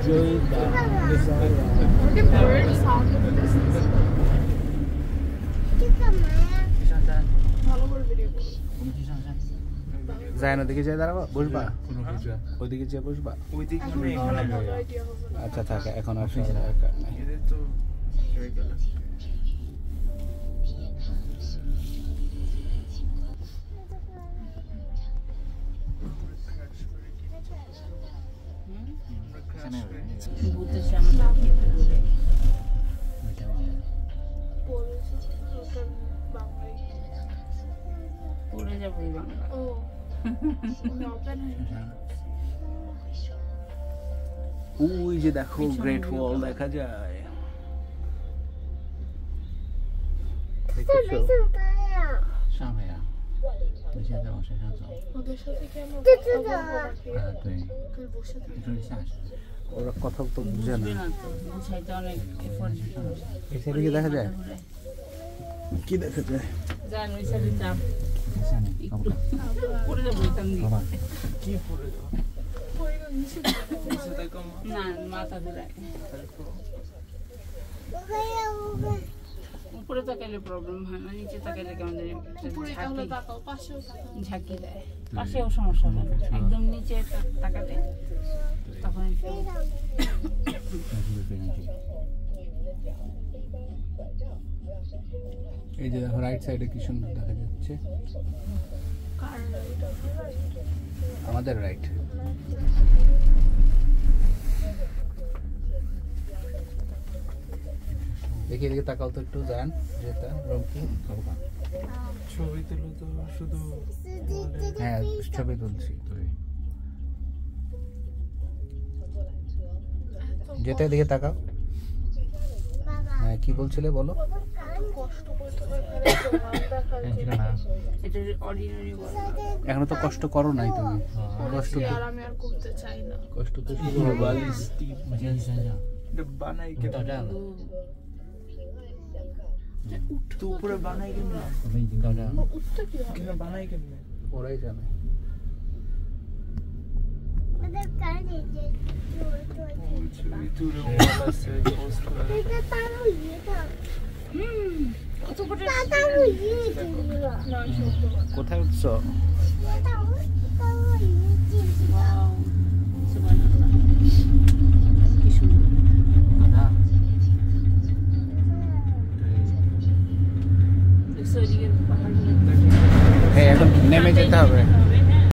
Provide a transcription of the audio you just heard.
这个人啥都不是。这干嘛呀？上山。ভালো করে ভিডিও করো।我们去上山。যায় না দিকে যায় দাঁড়াবো বসবা ওইদিকে যেয়ে বসবা ওইদিকে মানে এখানে আচ্ছা থাকে এখন আর দরকার নাই এদের তো হয়ে গেল বুঝতে সামনে খেতে বলে পড়ে যাবো এই বাংলা ও ওপেন ওই যে দেখো গ্রেট ওয়াল দেখা যায় দেখছো 上来呀！你现在往山上走。我的手机开吗？对，你说下去。 ওরা কথা তো বুঝে না বুঝাইতে অনেক এফোর্ট এই সাইডে কি দেখা যায় কি দেখা যায় জান ওই সাইডে চাপ 下面，搞不搞？ পড়ে যাবো এখান দিয়ে 好吧。 কি পড়ে যাও নিচে দেখো না মাথা ঘুরায় উপরে তাকাইলে প্রবলেম হয় না নিচে তাকাইলে কেমন জানি উপরে তাহলে তাকাও পাশেও তাকাও ঝাঁকি দেয় পাশেও সমস্যা হয় না একদম নিচে তাকাতে তখন 那是不是非常近？ এই যে দেখো রাইট সাইডে কি সুন্দর দেখা যাচ্ছে কার আমাদের রাইট দেখি এদিকে তাকাও তো একটু যান যেটা রংকি ছবি তুলো তো শুধু হ্যাঁ ছবি তুলছি যেটা এদিকে তাকাও হ্যাঁ কি বলছিলে বলো কষ্ট করতে হয় এটা অর্ডিনারি বলে এখনো তো কষ্ট করো নাই তুমি কষ্ট আর আমি আর করতে চাই না কষ্ট তো শুরু পুরো হবে বালি স্টিপ 我先去山上， এটা বানাই 我们到 কেন 站了， তো উপরে বানাই কেন 我们已经到站了。 উঠতে কি হবে কেন বানাই কেন ওরাই জানে ছবি তুলে ওয়াল আছে পোস্ট করে কত কোটি না সত্য কথা কোথায় উঠছো